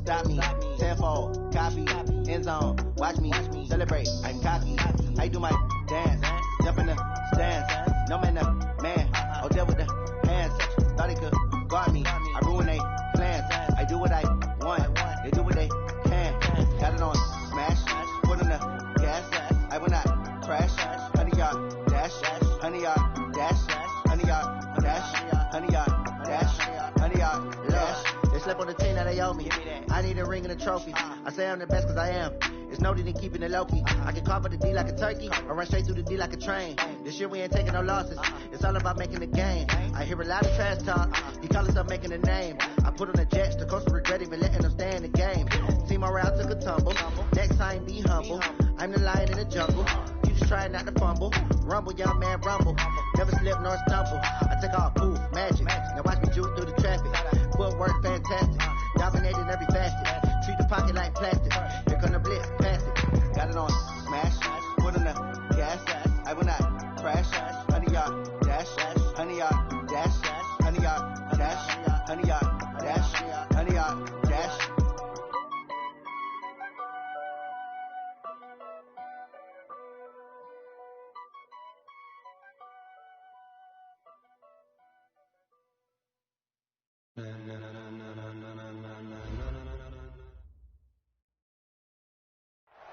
stop me. Tenfold, copy, end zone, watch me celebrate. I'm cocky. I do my dance, jump in the stands. No man, man. Oh, there with the hands. Thought he could guard me. I ruin they plans. I do what I want. They do what they can. Got it on smash. Put on the gas. I will not crash. 100-yard dash. 100-yard dash. 100-yard dash. 100-yard dash. 100-yard dash. They slept on the team that they owe me. I need a ring and a trophy. I say I'm the best cause I am. It's noted in keeping it low-key. I can carve up the D like a turkey or run straight through the D like a train. This year we ain't taking no losses. It's all about making the game. I hear a lot of trash talk. He call himself making a name. I put on the Jets. The coach will regret even letting them stay in the game. Team morale took a tumble. Next time be humble. I'm the lion in the jungle. You just try not to fumble. Rumble, young man, rumble. Never slip nor stumble. I take off, poof, magic. Now watch me juke through the traffic. Footwork fantastic. Dominating every facet. Treat the pocket like plastic. Here come the blitz, pass it. Got it on smash. Put on the gas. I will not crash. 100-yard dash. 100-yard dash. 100-yard dash. 100-yard dash. 100-yard dash.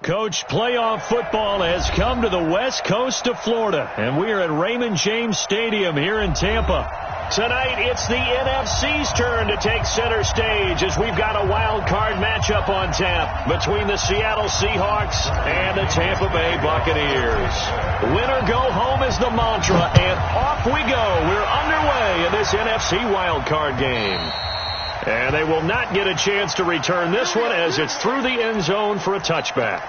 Coach, playoff football has come to the west coast of Florida, and we are at Raymond James Stadium here in Tampa. Tonight, it's the NFC's turn to take center stage as we've got a wild card matchup on tap between the Seattle Seahawks and the Tampa Bay Buccaneers. Win or go home is the mantra, and off we go. We're underway in this NFC wild card game. And they will not get a chance to return this one as it's through the end zone for a touchback.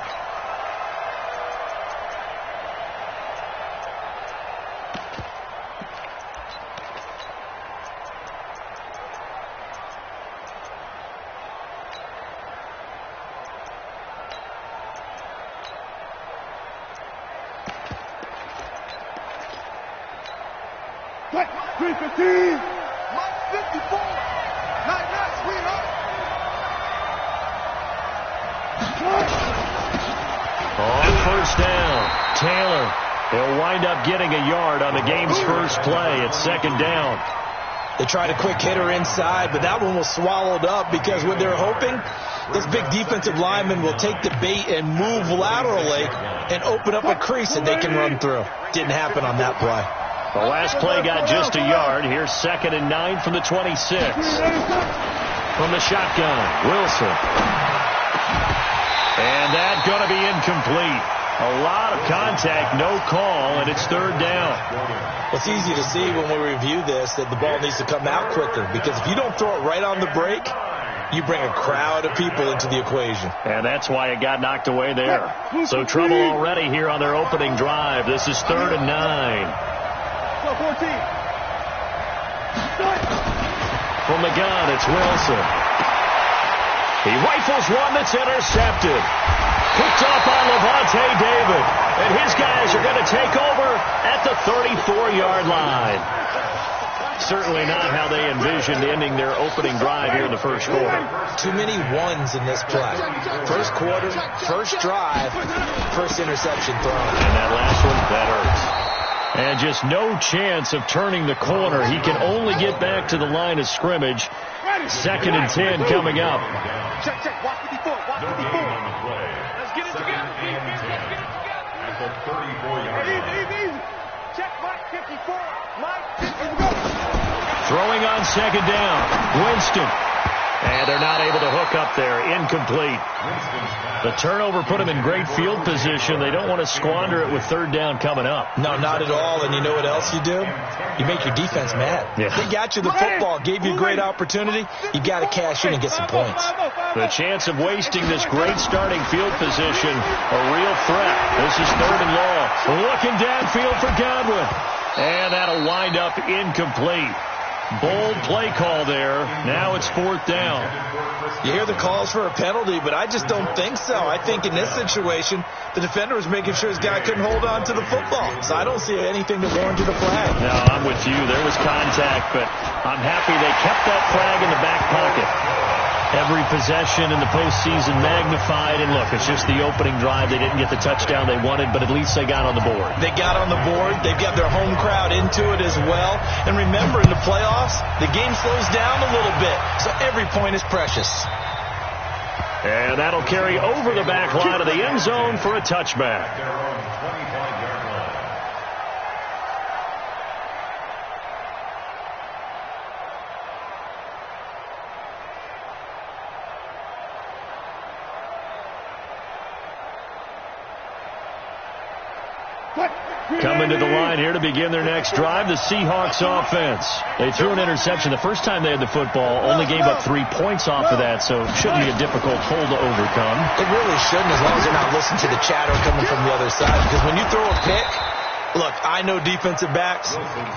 Getting a yard on the game's first play. It's second down. They tried a quick hitter inside, but that one was swallowed up because what they're hoping, this big defensive lineman will take the bait and move laterally and open up a crease that they can run through. Didn't happen on that play. The last play got just a yard. Here's 2nd and 9 from the 26. From the shotgun, Wilson. And that's going to be incomplete. A lot of contact, no call, and it's 3rd down. It's easy to see when we review this that the ball needs to come out quicker, because if you don't throw it right on the break, you bring a crowd of people into the equation. And that's why it got knocked away there. So trouble already here on their opening drive. This is 3rd and 9. From the gun, it's Wilson. He rifles one that's intercepted. Picked up on Levante David. And his guys are going to take over at the 34-yard line. Certainly not how they envisioned ending their opening drive here in the first quarter. Too many ones in this play. First quarter, first drive, first interception thrown. And that last one, that hurts. And just no chance of turning the corner. He can only get back to the line of scrimmage. 2nd and 10 coming up. Check, watch 54, watch 54. Let's get it together. At the 34-yard line. Easy. Check Mike 54. Mike 54. Throwing on 2nd down. Winston. And they're not able to hook up there. Incomplete. The turnover put them in great field position. They don't want to squander it with 3rd down coming up. No, not at all. And you know what else you do? You make your defense mad. Yeah. They got you the football, gave you a great opportunity. You got to cash in and get some points. The chance of wasting this great starting field position, a real threat. This is 3rd and long. Looking downfield for Godwin. And that'll wind up incomplete. Bold play call there. Now it's 4th down. You hear the calls for a penalty, but I just don't think so. I think in this situation, the defender was making sure his guy couldn't hold on to the football. So I don't see anything that warranted a flag. No, I'm with you. There was contact, but I'm happy they kept that flag in the back pocket. Every possession in the postseason magnified, and look, it's just the opening drive. They didn't get the touchdown they wanted, but at least they got on the board. They got on the board. They've got their home crowd into it as well. And remember, in the playoffs, the game slows down a little bit, so every point is precious. And that'll carry over the back line of the end zone for a touchback. Coming to the line here to begin their next drive, the Seahawks offense. They threw an interception the first time they had the football, only gave up 3 points off of that, so it shouldn't be a difficult hole to overcome. It really shouldn't, as long as they're not listening to the chatter coming from the other side, because when you throw a pick, look, I know defensive backs,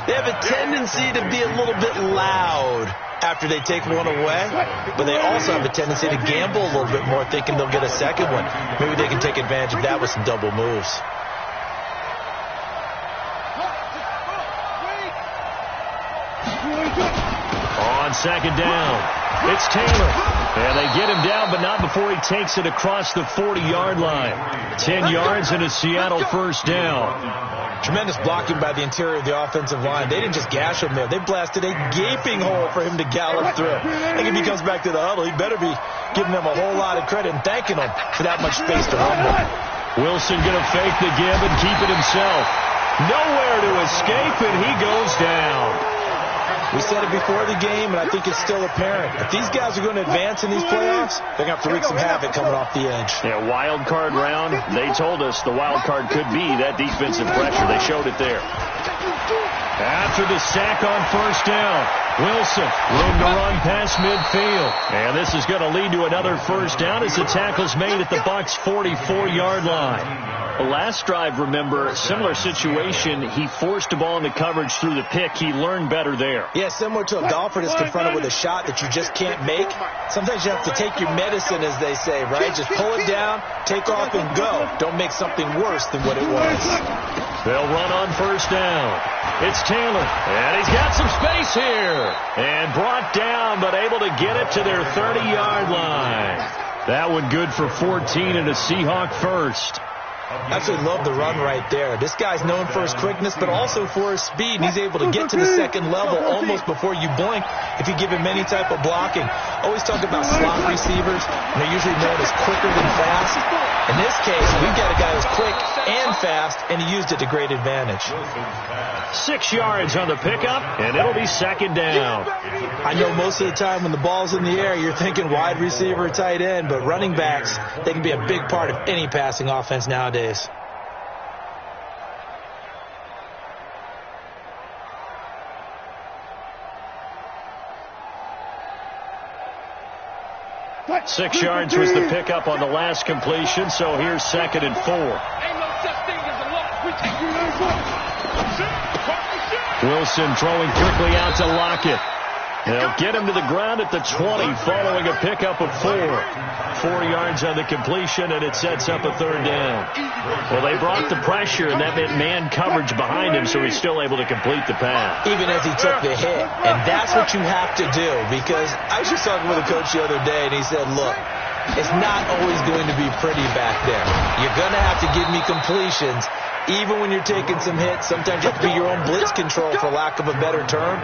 they have a tendency to be a little bit loud after they take one away, but they also have a tendency to gamble a little bit more, thinking they'll get a second one. Maybe they can take advantage of that with some double moves. On second down, it's Taylor. And they get him down, but not before he takes it across the 40-yard line. 10 yards and a Seattle first down. Tremendous blocking by the interior of the offensive line. They didn't just gash him there. They blasted a gaping hole for him to gallop through. I think if he comes back to the huddle, he better be giving them a whole lot of credit and thanking them for that much space to rumble. Wilson going to fake the give and keep it himself. Nowhere to escape, and he goes down. We said it before the game, and I think it's still apparent. If these guys are going to advance in these playoffs, they're going to have to wreak some havoc coming off the edge. Yeah, wild card round. They told us the wild card could be that defensive pressure. They showed it there. After the sack on first down, Wilson, room to run past midfield. And this is going to lead to another first down as the tackle's made at the Bucs' 44-yard line. The last drive, remember, similar situation. He forced the ball into coverage through the pick. He learned better there. Yeah, similar to a golfer that's confronted with a shot that you just can't make. Sometimes you have to take your medicine, as they say, right? Just pull it down, take off, and go. Don't make something worse than what it was. They'll run on first down. It's Taylor, and he's got some space here. And brought down, but able to get it to their 30-yard line. That one good for 14 and a Seahawk first. Absolutely love the run right there. This guy's known for his quickness, but also for his speed. And he's able to get to the second level almost before you blink if you give him any type of blocking. Always talk about slot receivers, and they're usually known as quicker than fast. In this case, we've got a guy who's quick and fast, and he used it to great advantage. 6 yards on the pickup, and it'll be second down. I know most of the time when the ball's in the air, you're thinking wide receiver, tight end, but running backs, they can be a big part of any passing offense nowadays. What? 6 yards was the pickup on the last completion, so here's 2nd and 4. Wilson throwing quickly out to Lockett. They'll get him to the ground at the 20 following a pickup of 4. 4 yards on the completion, and it sets up a third down. Well, they brought the pressure, and that meant man coverage behind him, so he's still able to complete the pass. Even as he took the hit, and that's what you have to do, because I was just talking with a coach the other day, and he said, look, it's not always going to be pretty back there. You're going to have to give me completions, even when you're taking some hits. Sometimes you have to be your own blitz control, for lack of a better term.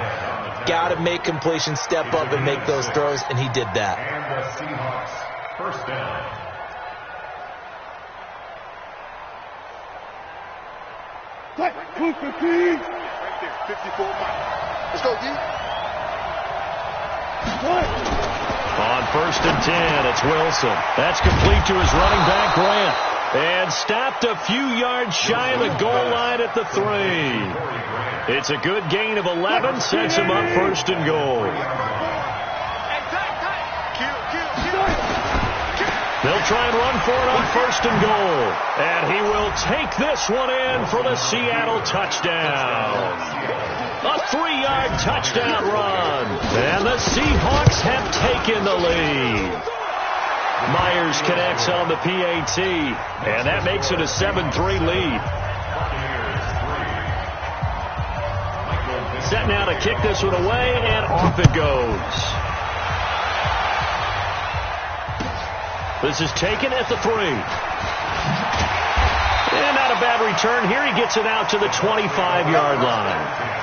Got to make completions, step up, and make those throws, and he did that. And the Seahawks, first down. Right there, 54 miles. Let's go, D. On 1st and 10, it's Wilson. That's complete to his running back, Grant. And stopped a few yards shy of the goal line at the 3. It's a good gain of 11, sets him up 1st and goal. They'll try and run for it on 1st and goal. And he will take this one in for the Seattle touchdown. A 3-yard touchdown run. And the Seahawks have taken the lead. Myers connects on the PAT, and that makes it a 7-3 lead. Set now to kick this one away, and off it goes. This is taken at the 3. And not a bad return here. He gets it out to the 25-yard line.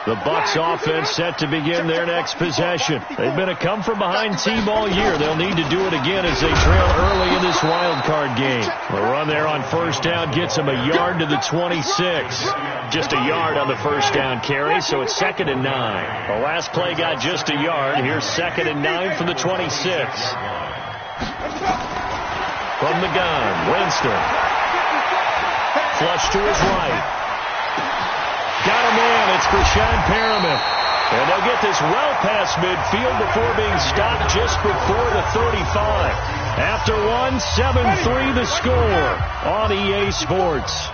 The Bucs offense set to begin their next possession. They've been a come-from-behind team all year. They'll need to do it again as they trail early in this wild card game. The run there on first down gets them a yard to the 26. Just a yard on the first down carry, so it's 2nd and 9. The last play got just a yard. Here's 2nd and 9 from the 26. From the gun, Winston. Flush to his right. Got a man. It's Breshad Perriman. And they'll get this well past midfield before being stopped just before the 35. After 7-3 the score on EA Sports.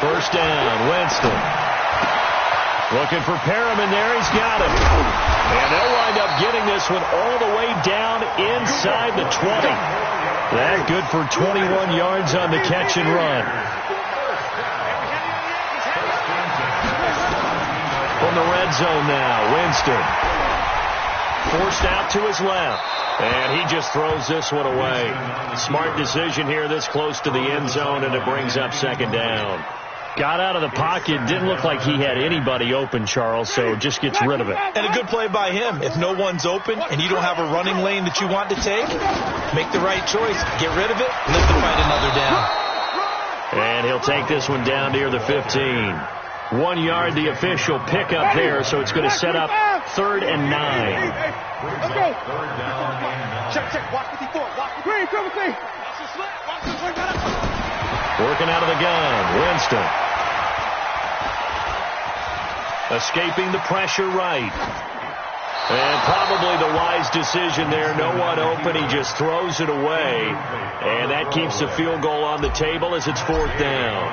First down, Winston. Looking for Perriman there. He's got him. And they'll wind up getting this one all the way down inside the 20. That good for 21 yards on the catch and run. From the red zone now, Winston. Forced out to his left. And he just throws this one away. Smart decision here this close to the end zone, and it brings up 2nd down. Got out of the pocket. Didn't look like he had anybody open, Charles, so just gets rid of it. And a good play by him. If no one's open and you don't have a running lane that you want to take, make the right choice. Get rid of it. Live to fight another down. And he'll take this one down near the 15. 1 yard, the official pickup there, so it's going to set up 3rd and 9. Check. Watch 54. Watch 53. Working out of the gun, Winston. Escaping the pressure right. And probably the wise decision there. No one open. He just throws it away. And that keeps the field goal on the table as it's 4th down.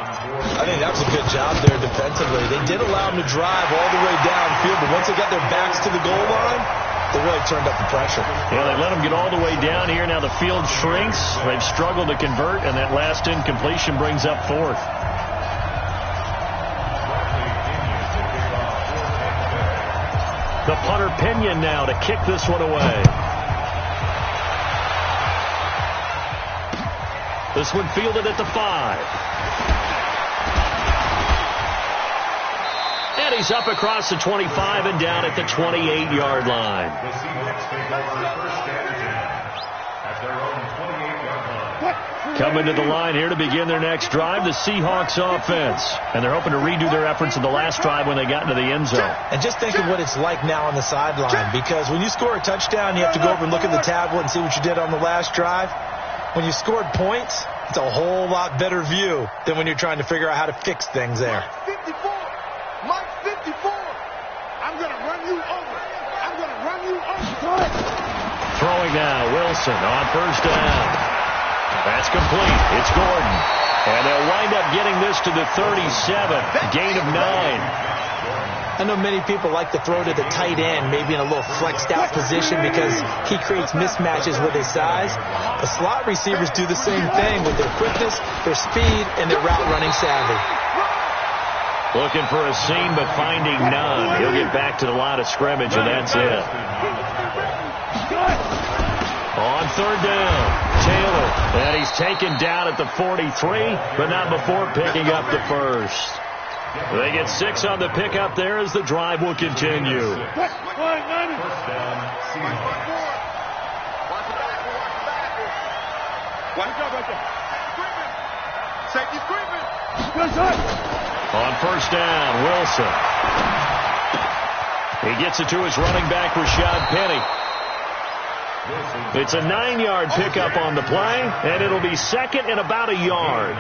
I think that was a good job there defensively. They did allow him to drive all the way downfield, but once they got their backs to the goal line, they really turned up the pressure. Yeah, they let him get all the way down here. Now the field shrinks. They've struggled to convert, and that last incompletion brings up 4th. The punter Pinion now to kick this one away. This one fielded at the 5. And he's up across the 25 and down at the 28-yard line. The Seahawks take over first down at their own 28-yard line. Coming to the line here to begin their next drive, the Seahawks offense. And they're hoping to redo their efforts in the last drive when they got into the end zone. And just think of what it's like now on the sideline, because when you score a touchdown, you have to go over and look at the tablet and see what you did on the last drive. When you scored points, it's a whole lot better view than when you're trying to figure out how to fix things there. Mike 54. I'm going to run you over. I'm going to run you over. Throwing now, Wilson on first down. That's complete. It's Gordon. And they'll wind up getting this to the 37. Gain of 9. I know many people like to throw to the tight end, maybe in a little flexed out position because he creates mismatches with his size. The slot receivers do the same thing with their quickness, their speed, and their route running savvy. Looking for a seam, but finding none. He'll get back to the line of scrimmage, and that's it. On third down, Taylor. And he's taken down at the 43, but not before picking up the first. They get 6 on the pickup there as the drive will continue. First down, Seahawks. Safety screaming. On first down, Wilson. He gets it to his running back, Rashad Penny. It's a 9-yard pickup on the play, and it'll be 2nd and about a yard.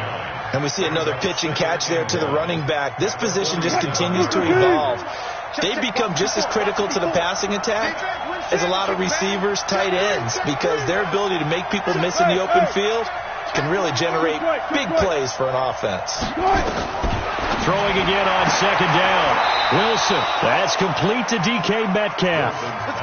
And we see another pitch and catch there to the running back. This position just continues to evolve. They've become just as critical to the passing attack as a lot of receivers, tight ends, because their ability to make people miss in the open field can really generate big plays for an offense. Throwing again on second down. Wilson. That's complete to DK Metcalf.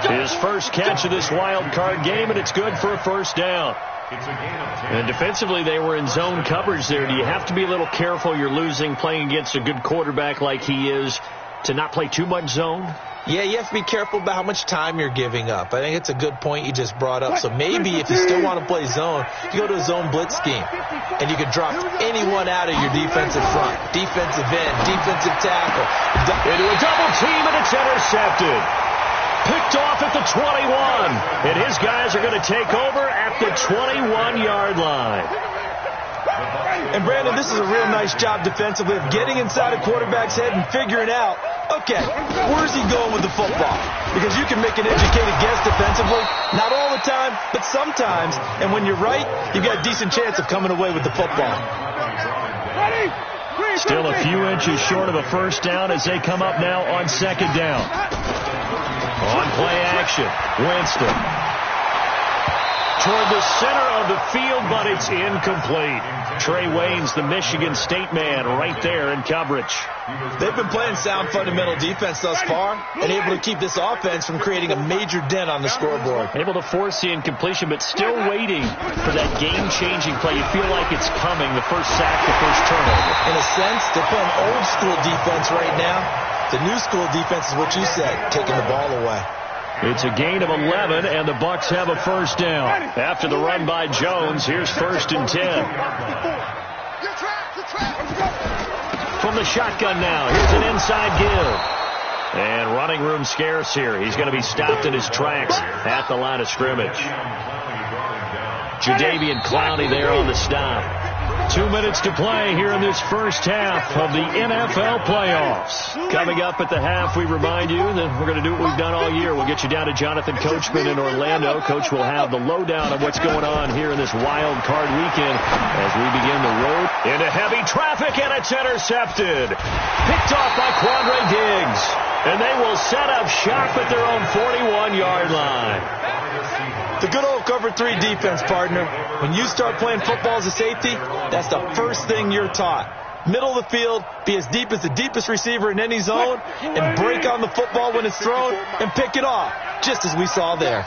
His first catch of this wild card game, and it's good for a first down. It's a gain of 10. And defensively, they were in zone coverage there. Do you have to be a little careful? You're losing playing against a good quarterback like he is to not play too much zone? Yeah, you have to be careful about how much time you're giving up. I think it's a good point you just brought up. So maybe if you still want to play zone, you go to a zone blitz scheme. And you can drop anyone out of your defensive front. Defensive end, defensive tackle. Into a double team, and it's intercepted. Picked off at the 21. And his guys are going to take over at the 21-yard line. And, Brandon, this is a real nice job defensively of getting inside a quarterback's head and figuring out, okay, where's he going with the football? Because you can make an educated guess defensively. Not all the time, but sometimes. And when you're right, you've got a decent chance of coming away with the football. Still a few inches short of a first down as they come up now on second down. On play action, Winston. Toward the center of the field, but it's incomplete. Trey Waynes, the Michigan State man, right there in coverage. They've been playing sound fundamental defense thus far and able to keep this offense from creating a major dent on the scoreboard. Able to force the incompletion, but still waiting for that game-changing play. You feel like it's coming, the first sack, the first turnover. In a sense, they're playing old-school defense right now. The new-school defense is what you said, taking the ball away. It's a gain of 11, and the Bucs have a first down. After the run by Jones, here's 1st and 10. From the shotgun now, here's an inside give. And running room scarce here. He's going to be stopped in his tracks at the line of scrimmage. Jadeveon Clowney there on the stop. 2 minutes to play here in this first half of the NFL playoffs. Coming up at the half, we remind you that we're going to do what we've done all year. We'll get you down to Jonathan Coachman in Orlando. Coach will have the lowdown of what's going on here in this wild card weekend as we begin the road into heavy traffic, and it's intercepted. Picked off by Quandre Diggs. And they will set up shop at their own 41-yard line. The good old cover 3 defense, partner. When you start playing football as a safety, that's the first thing you're taught. Middle of the field, be as deep as the deepest receiver in any zone, and break on the football when it's thrown and pick it off, just as we saw there.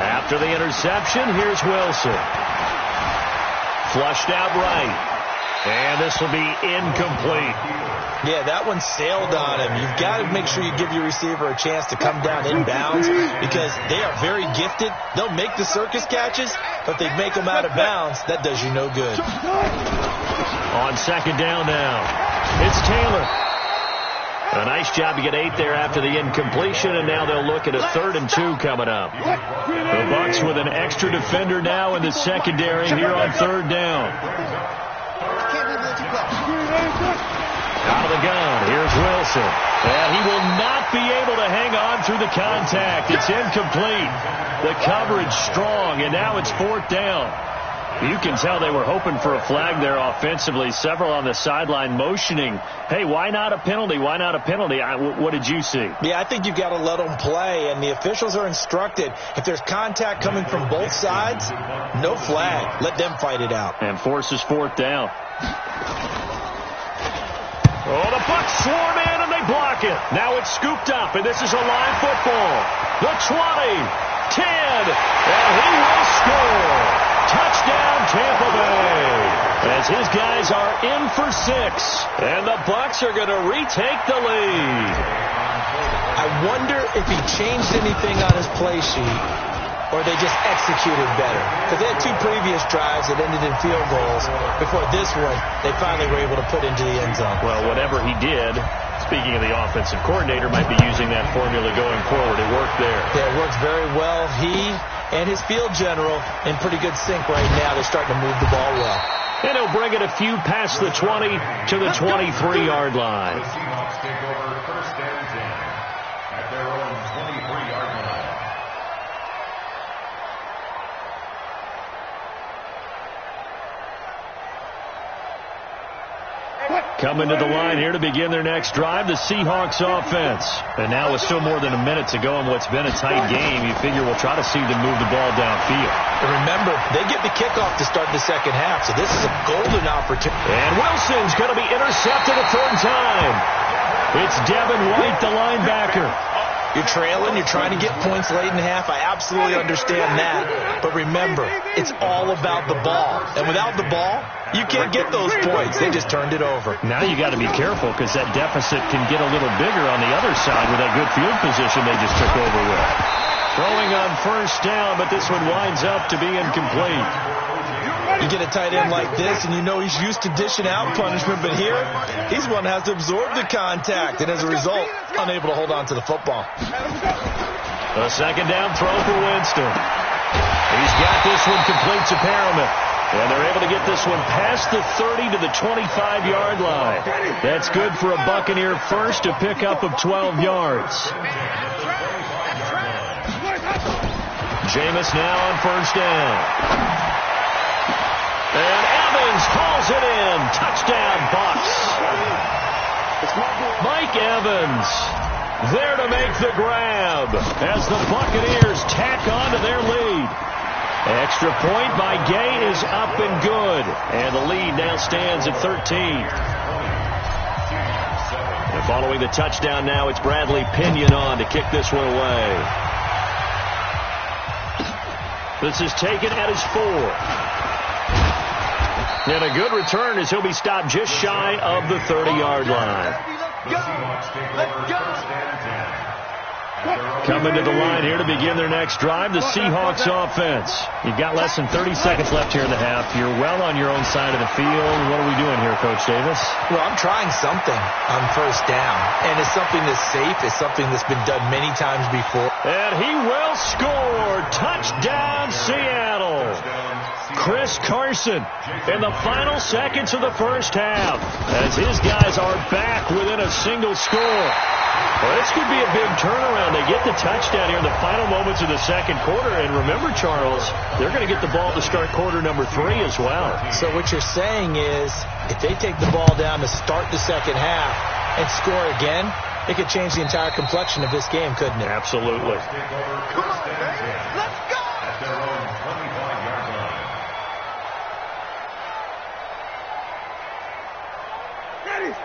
After the interception, here's Wilson. Flushed out right. And this will be incomplete. Yeah, that one sailed on him. You've got to make sure you give your receiver a chance to come down inbounds because they are very gifted. They'll make the circus catches, but they make them out of bounds. That does you no good. On second down now, it's Taylor. A nice job to get 8 there after the incompletion, and now they'll look at a 3rd and 2 coming up. The Bucs with an extra defender now in the secondary here on 3rd down. Out of the gun, here's Wilson. And he will not be able to hang on through the contact. It's incomplete. The coverage strong, and now it's 4th down. You can tell they were hoping for a flag there offensively. Several on the sideline motioning, hey, why not a penalty? Why not a penalty? What did you see? Yeah, I think you've got to let them play, and the officials are instructed. If there's contact coming from both sides, no flag. Let them fight it out. And forces 4th down. Oh, the Bucs swarm in, and they block it. Now it's scooped up, and this is a live football. The 20, 10, and he will score. Touchdown, Tampa Bay. As his guys are in for 6, and the Bucs are going to retake the lead. I wonder if he changed anything on his play sheet, or they just executed better. Because they had 2 previous drives that ended in field goals. Before this one, they finally were able to put into the end zone. Well, whatever he did, speaking of the offensive coordinator, might be using that formula going forward. It worked there. Yeah, it works very well. He and his field general in pretty good sync right now. They're starting to move the ball well. And he'll bring it a few past the 20 to the 23-yard line. The Seahawks take over 1st and 10 at their own 23-yard line. Coming to the line here to begin their next drive, the Seahawks offense. And now with still more than a minute to go in what's been a tight game, you figure we'll try to see them move the ball downfield. And remember, they get the kickoff to start the second half, so this is a golden opportunity. And Wilson's going to be intercepted a 3rd time. It's Devin White, the linebacker. You're trailing. You're trying to get points late in half. I absolutely understand that. But remember, it's all about the ball. And without the ball, you can't get those points. They just turned it over. Now you got to be careful because that deficit can get a little bigger on the other side with that good field position they just took over with. Throwing on first down, but this one winds up to be incomplete. You get a tight end like this, and you know he's used to dishing out punishment, but here, he's one that has to absorb the contact, and as a result, unable to hold on to the football. A second down throw for Winston. He's got this one complete to Perriman. And they're able to get this one past the 30 to the 25-yard line. That's good for a Buccaneer first, a pickup of 12 yards. Jameis now on first down. And Evans hauls it in. Touchdown, Bucs. Mike Evans there to make the grab as the Buccaneers tack on to their lead. Extra point by Gay is up and good. And the lead now stands at 13. And following the touchdown now, it's Bradley Pinion on to kick this one away. This is taken at his 4. And a good return as he'll be stopped just shy of the 30-yard line. Let's go. Coming to the line here to begin their next drive, the Seahawks offense. You've got less than 30 seconds left here in the half. You're well on your own side of the field. What are we doing here, Coach Davis? Well, I'm trying something on first down, and it's something that's safe. It's something that's been done many times before. And he will score. Touchdown, Seattle. Chris Carson in the final seconds of the first half as his guys are back within a single score. Well, this could be a big turnaround. They get the touchdown here in the final moments of the second quarter. And remember, Charles, they're going to get the ball to start quarter number 3 as well. So what you're saying is if they take the ball down to start the second half and score again, it could change the entire complexion of this game, couldn't it? Absolutely. Come on, baby. Let's go. At their own 25-yard line.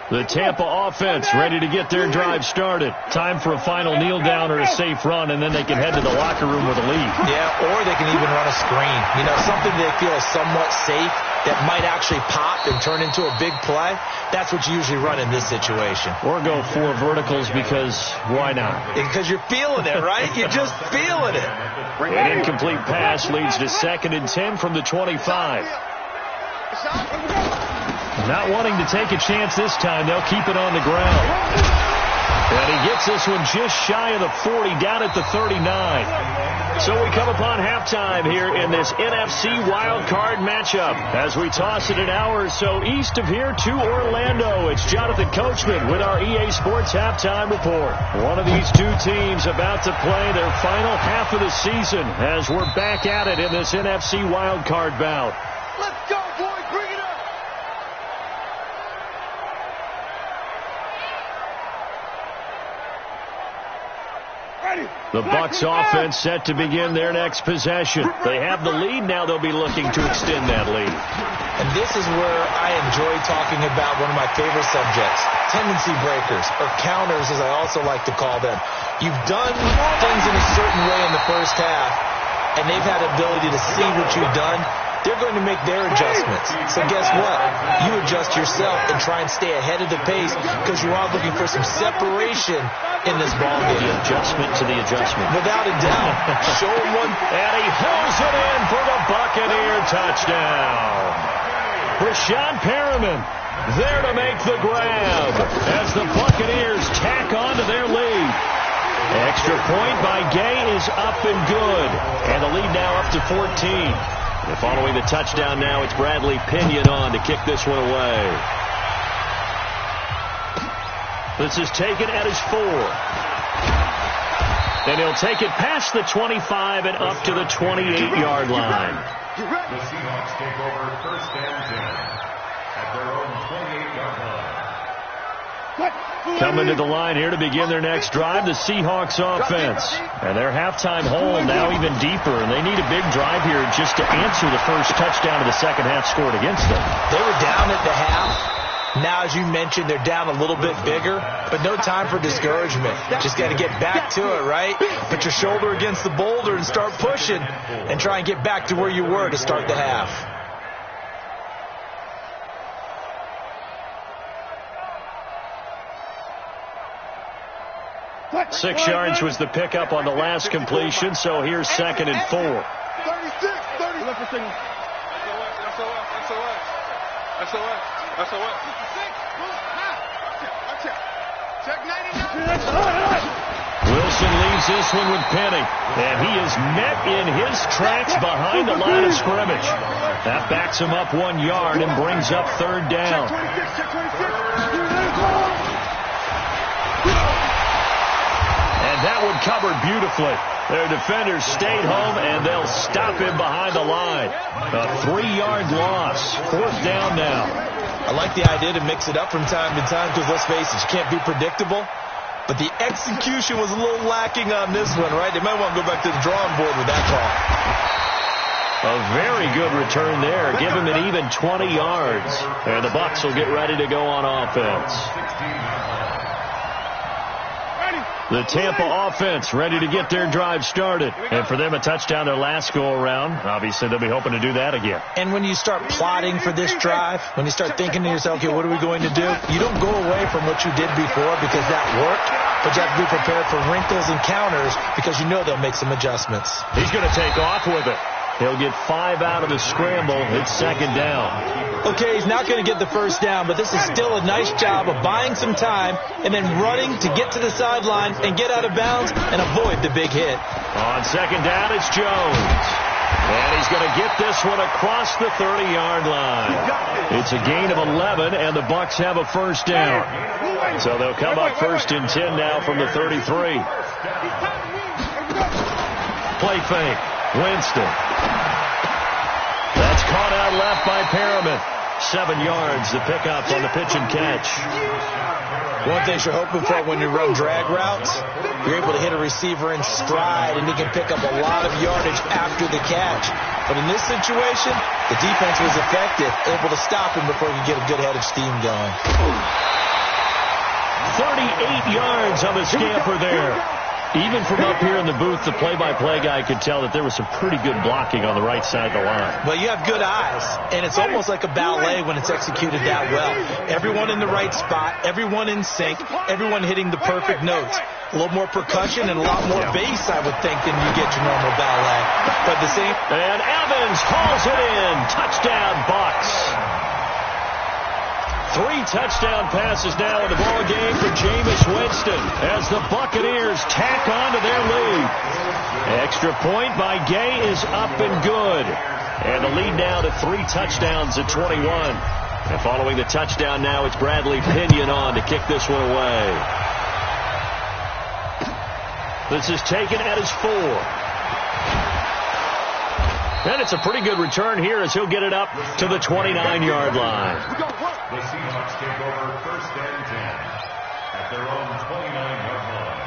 The Tampa offense ready to get their drive started. Time for a final kneel down or a safe run, and then they can head to the locker room with a lead. Yeah, or they can even run a screen. You know, something they feel is somewhat safe that might actually pop and turn into a big play. That's what you usually run in this situation. Or go 4 verticals because why not? Because you're feeling it, right? You're just feeling it. An incomplete pass leads to 2nd and 10 from the 25. Not wanting to take a chance this time, they'll keep it on the ground. And he gets this one just shy of the 40, down at the 39. So we come upon halftime here in this NFC wildcard matchup as we toss it an hour or so east of here to Orlando. It's Jonathan Coachman with our EA Sports Halftime Report. One of these two teams about to play their final half of the season as we're back at it in this NFC wildcard bout. Let's go, boys. Bring it up. The Bucs offense set to begin their next possession. They have the lead now. They'll be looking to extend that lead. And this is where I enjoy talking about one of my favorite subjects, tendency breakers, or counters as I also like to call them. You've done things in a certain way in the first half, and they've had the ability to see what you've done. They're going to make their adjustments. So guess what? You adjust yourself and try and stay ahead of the pace because you are looking for some separation in this ball game. The adjustment to the adjustment. Without a doubt. Show him one. And he hauls it in for the Buccaneer touchdown. Brashad Perriman there to make the grab as the Buccaneers tack on to their lead. Extra point by Gay is up and good. And the lead now up to 14. And following the touchdown now, it's Bradley Pinion on to kick this one away. This is taken at his 4. And he'll take it past the 25 and up to the 28-yard line. The Seahawks take over 1st and 10 at their own 28-yard line. Coming to the line here to begin their next drive, the Seahawks offense. And their halftime hole now even deeper, and they need a big drive here just to answer the first touchdown of the second half scored against them. They were down at the half. Now, as you mentioned, they're down a little bit bigger, but no time for discouragement. Just got to get back to it, right? Put your shoulder against the boulder and start pushing and try and get back to where you were to start the half. 6 yards was the pickup on the last completion, so here's 2nd and 4. 36, 30. Check 99. Wilson leaves this one with Penny, and he is met in his tracks behind the line of scrimmage. That backs him up 1 yard and brings up 3rd down. Check 26. And that one covered beautifully. Their defenders stayed home, and they'll stop him behind the line. A 3-yard loss. 4th down now. I like the idea to mix it up from time to time because, let's face it, you can't be predictable. But the execution was a little lacking on this one, right? They might want to go back to the drawing board with that call. A very good return there. Give him an even 20 yards. And the Bucs will get ready to go on offense. The Tampa offense ready to get their drive started. And for them, a touchdown their last go-around. Obviously, they'll be hoping to do that again. And when you start plotting for this drive, when you start thinking to yourself, okay, what are we going to do? You don't go away from what you did before because that worked. But you have to be prepared for wrinkles and counters because you know they'll make some adjustments. He's going to take off with it. He'll get 5 out of the scramble. It's 2nd down. Okay, he's not going to get the 1st down, but this is still a nice job of buying some time and then running to get to the sideline and get out of bounds and avoid the big hit. On 2nd down, it's Jones. And he's going to get this one across the 30-yard line. It's a gain of 11, and the Bucs have a 1st down. So they'll come up 1st and 10 now from the 33. Play fake. Winston. That's caught out left by Perriman. 7 yards, the pickup on the pitch and catch. One thing you're hoping for when you run drag routes, you're able to hit a receiver in stride, and he can pick up a lot of yardage after the catch. But in this situation, the defense was effective, able to stop him before he could get a good head of steam going. 38 yards on the scamper there. Even from up here in the booth, the play-by-play guy could tell that there was some pretty good blocking on the right side of the line. Well, you have good eyes, and it's almost like a ballet when it's executed that well. Everyone in the right spot, everyone in sync, everyone hitting the perfect notes. A little more percussion and a lot more bass, I would think, than you get your normal ballet. But the same. And Evans hauls it in. Touchdown, Bucs. 3 touchdown passes now in the ball game for Jameis Winston as the Buccaneers tack on to their lead. Extra point by Gay is up and good. And the lead now to 3 touchdowns at 21. And following the touchdown now, it's Bradley Pinion on to kick this one away. This is taken at his 4. And it's a pretty good return here as he'll get it up to the 29-yard line. The Seahawks take over 1st and 10 at their own 29-yard line.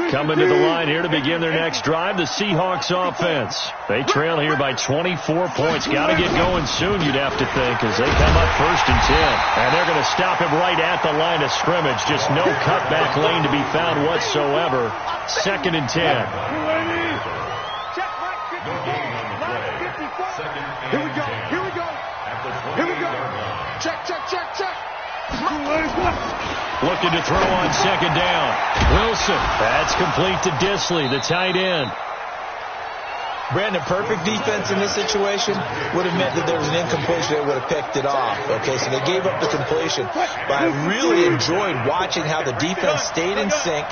Coming to the line here to begin their next drive, the Seahawks offense. They trail here by 24 points. Got to get going soon, you'd have to think, as they come up 1st and 10. And they're going to stop him right at the line of scrimmage. Just no cutback lane to be found whatsoever. 2nd and 10. Here we go. Check. Looking to throw on 2nd down. Wilson. That's complete to Disley, the tight end. Brandon, perfect defense in this situation would have meant that there was an incompletion. They would have picked it off. Okay, so they gave up the completion. But I really enjoyed watching how the defense stayed in sync,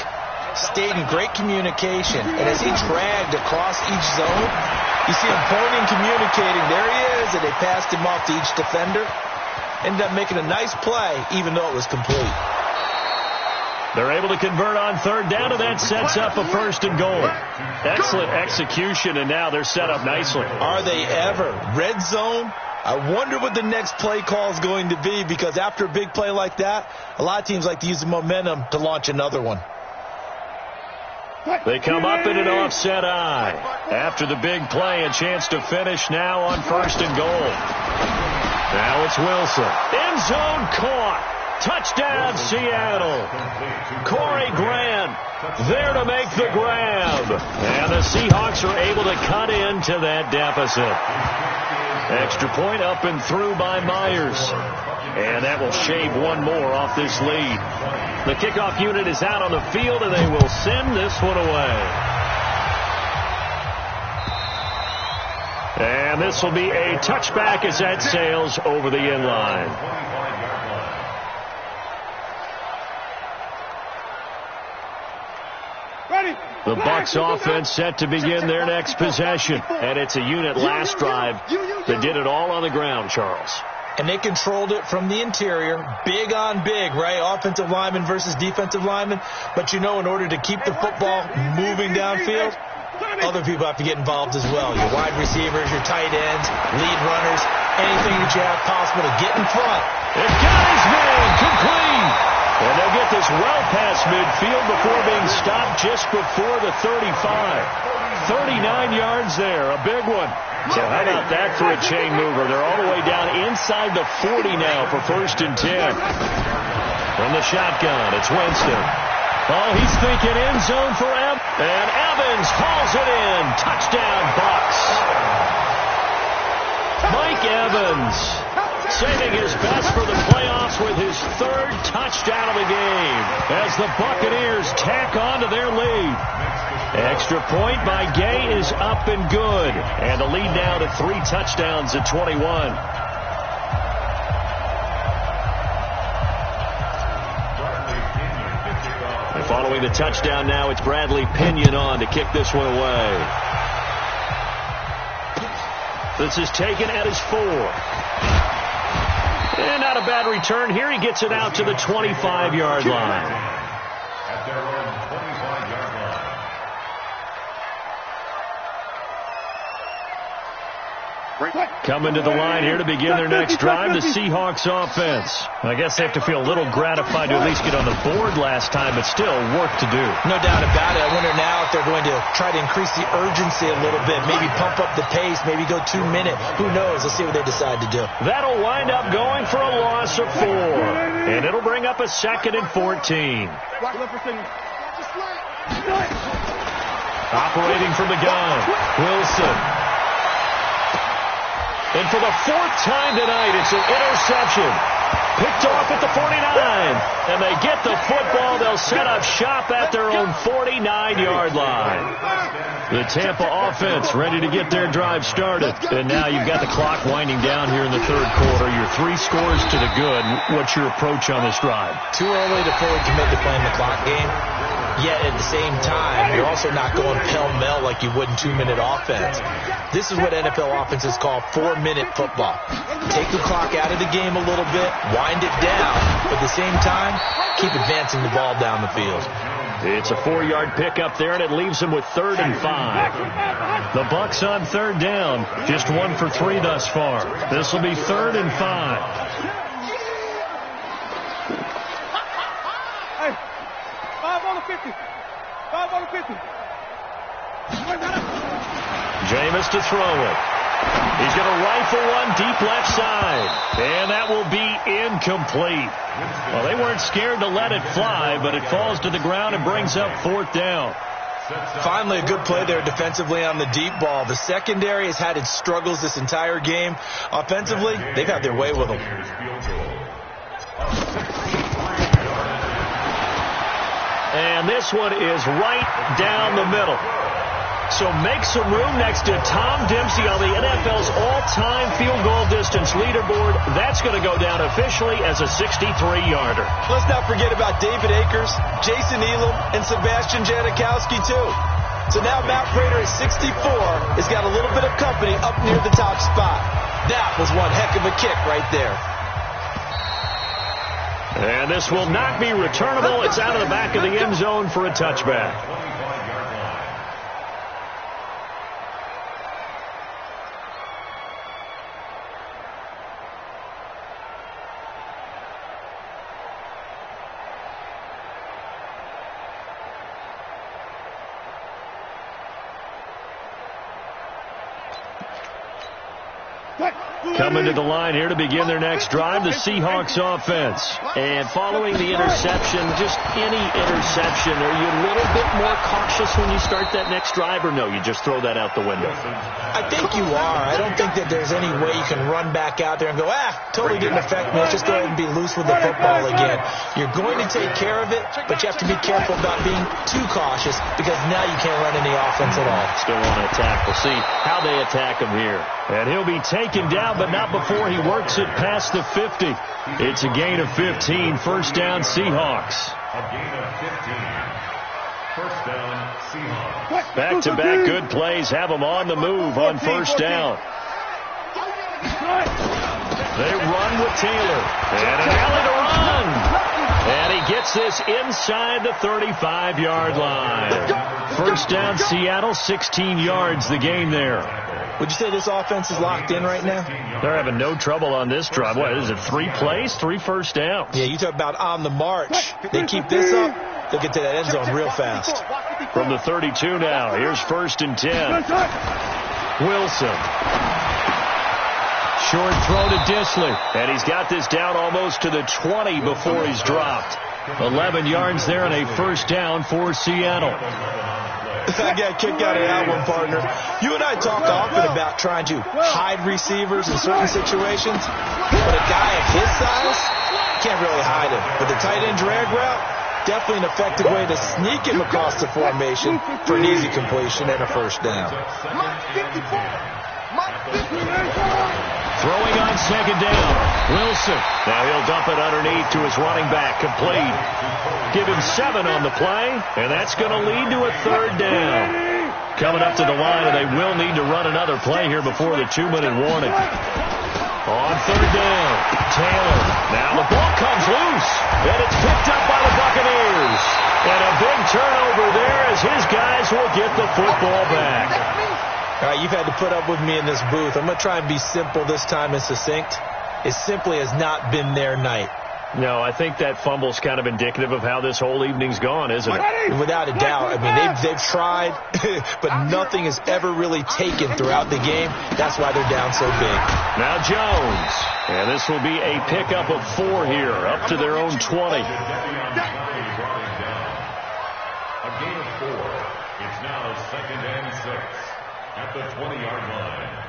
stayed in great communication. And as he dragged across each zone, you see him pointing, communicating. There he is, and they passed him off to each defender. Ended up making a nice play, even though it was complete. They're able to convert on 3rd down, and that sets up a 1st and goal. Excellent execution, and now they're set up nicely. Are they ever? Red zone? I wonder what the next play call is going to be, because after a big play like that, a lot of teams like to use the momentum to launch another one. They come up in an offset eye. After the big play, a chance to finish now on 1st and goal. Now it's Wilson. End zone caught. Touchdown, Seattle. Corey Grant there to make the grab. And the Seahawks are able to cut into that deficit. Extra point up and through by Myers. And that will shave one more off this lead. The kickoff unit is out on the field, and they will send this one away. And this will be a touchback as that sails over the end line. The Bucs offense set to begin their next possession. And it's a unit last drive that did it all on the ground, Charles. And they controlled it from the interior. Big on big, right? Offensive lineman versus defensive lineman. But, in order to keep the football moving downfield, other people have to get involved as well. Your wide receivers, your tight ends, lead runners, anything that you have possible to get in front. It got his man complete. And they'll get this well past midfield before being stopped just before the 35. 39 yards there, a big one. So how about that for a chain mover? They're all the way down inside the 40 now for 1st and 10. From the shotgun, it's Winston. Oh, he's thinking end zone for Evans. And Evans hauls it in. Touchdown, Bucs. Mike Evans saving his best for the playoffs with his 3rd touchdown of the game as the Buccaneers tack on to their lead. Extra point by Gay is up and good. And the lead now to 3 touchdowns at 21. And following the touchdown now, it's Bradley Pinion on to kick this one away. This is taken at his 4. And not a bad return here. He gets it out to the 25-yard line. At their own 25-yard line. Coming to the line here to begin their next drive, the Seahawks offense. I guess they have to feel a little gratified to at least get on the board last time, but still work to do. No doubt about it. I wonder now if they're going to try to increase the urgency a little bit, maybe pump up the pace, maybe go 2-minute. Who knows? Let's see what they decide to do. That'll wind up going for a loss of 4. And it'll bring up a 2nd and 14. Operating from the gun, Wilson. And for the 4th time tonight, it's an interception. Picked off at the 49. And they get the football. They'll set up shop at their own 49-yard line. The Tampa offense ready to get their drive started. And now you've got the clock winding down here in the 3rd quarter. Your 3 scores to the good. What's your approach on this drive? Too early to fully commit to playing the clock game. Yet at the same time, you're also not going pell-mell like you would in 2-minute offense. This is what NFL offenses call 4-minute football. Take the clock out of the game a little bit, wind it down, but at the same time, keep advancing the ball down the field. It's a 4-yard pickup there, and it leaves them with 3rd and 5. The Bucs on 3rd down, just 1 for 3 thus far. This will be 3rd and 5. 5 on the 50. Jameis to throw it. He's going to rifle one deep left side. And that will be incomplete. Well, they weren't scared to let it fly, but it falls to the ground and brings up 4th down. Finally, a good play there defensively on the deep ball. The secondary has had its struggles this entire game. Offensively, they've had their way with them. And this one is right down the middle. So make some room next to Tom Dempsey on the NFL's all-time field goal distance leaderboard. That's going to go down officially as a 63-yarder. Let's not forget about David Akers, Jason Elam, and Sebastian Janikowski, too. So now Matt Prater at 64 has got a little bit of company up near the top spot. That was one heck of a kick right there. And this will not be returnable. It's out of the back of the end zone for a touchback. What? Coming to the line here to begin their next drive, the Seahawks offense. And following the interception, just any interception, are you a little bit more cautious when you start that next drive, or no, you just throw that out the window? I think you are. I don't think that there's any way you can run back out there and go, totally didn't affect me. Let's just go ahead and be loose with the football again. You're going to take care of it, but you have to be careful about being too cautious because now you can't run any offense at all. Still want to attack. We'll see how they attack him here. And he'll be taken down, but not before he works it past the 50. It's a gain of 15. First down, Seahawks. A gain of 15. First down, Seahawks. Back-to-back good plays have them on the move on first down. They run with Taylor. And an alley to run. And he gets this inside the 35-yard line. First down, Seattle, 16 yards the gain there. Would you say this offense is locked in right now? They're having no trouble on this drive. What is it, 3 plays, 3 first downs? Yeah, you talk about on the march. They keep this up, they'll get to that end zone real fast. From the 32 now, here's first and 10. Wilson. Short throw to Disley. And he's got this down almost to the 20 before he's dropped. 11 yards there and a first down for Seattle. I got a kick out of that one, partner. You and I talk often about trying to hide receivers in certain situations, but a guy of his size can't really hide him. But the tight end drag route, definitely an effective way to sneak him across the formation for an easy completion and a first down. Throwing on second down, Wilson. Now he'll dump it underneath to his running back, complete. Give him 7 on the play, and that's going to lead to a third down. Coming up to the line, and they will need to run another play here before the 2-minute warning. On third down, Taylor. Now the ball comes loose, and it's picked up by the Buccaneers. And a big turnover there as his guys will get the football back. All right, you've had to put up with me in this booth. I'm going to try and be simple this time and succinct. It simply has not been their night. No, I think that fumble's kind of indicative of how this whole evening's gone, isn't it? Without a doubt. I mean, they've tried, but nothing has ever really taken throughout the game. That's why they're down so big. Now Jones. And this will be a pickup of 4 here, up to their own 20. A gain of 4. It's now 2nd and 6 at the 20-yard line.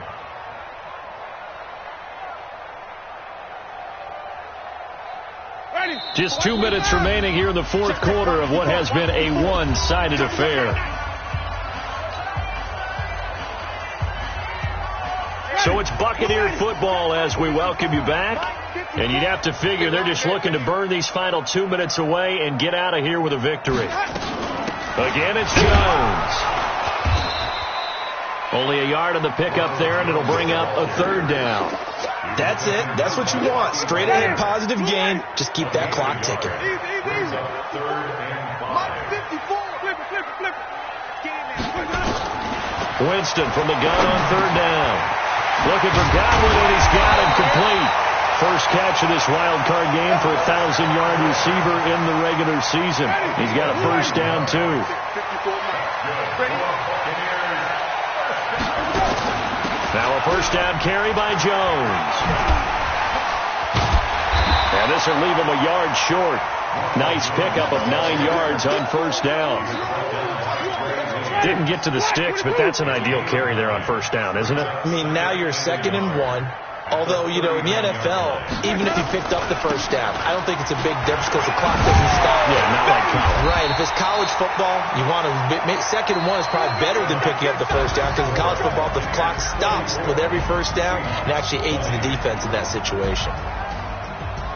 Just 2 minutes remaining here in the fourth quarter of what has been a one-sided affair. So it's Buccaneer football as we welcome you back. And you'd have to figure they're just looking to burn these final 2 minutes away and get out of here with a victory. Again, it's Jones. Only a yard on the pickup there, and it'll bring up a third down. That's it. That's what you want. Straight ahead, positive gain. Just keep that clock ticking. Winston from the gun on third down. Looking for Godwin, and he's got him complete. First catch of this wild card game for a 1,000-yard receiver in the regular season. He's got a first down, too. Now a first down carry by Jones. And this will leave him a yard short. Nice pickup of 9 yards on first down. Didn't get to the sticks, but that's an ideal carry there on first down, isn't it? I mean, now you're 2nd and 1. Although, you know, in the NFL, even if you picked up the first down, I don't think it's a big difference because the clock doesn't stop. Yeah, not like college. Right. If it's college football, you want to make 2nd and 1 is probably better than picking up the first down because in college football, the clock stops with every first down and actually aids the defense in that situation.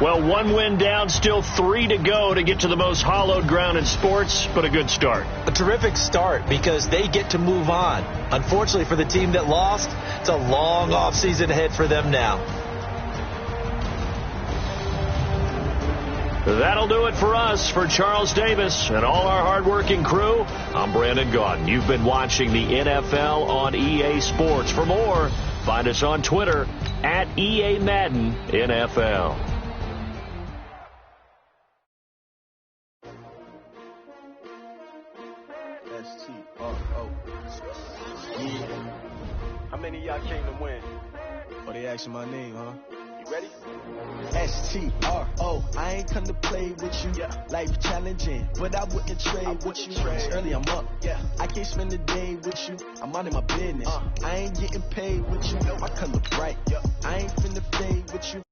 Well, 1 win down, still 3 to go to get to the most hallowed ground in sports, but a good start. A terrific start because they get to move on. Unfortunately for the team that lost, it's a long offseason ahead for them now. That'll do it for us. For Charles Davis and all our hardworking crew, I'm Brandon Gaudin. You've been watching the NFL on EA Sports. For more, find us on Twitter at EA Madden NFL. How many of y'all came to win? they asking my name, huh? You ready? STRO, I ain't come to play with you. Life challenging, but I wouldn't trade with you. It's early, I'm up. I can't spend the day with you. I'm out of my business. I ain't getting paid with you. My color bright. I ain't finna fade with you.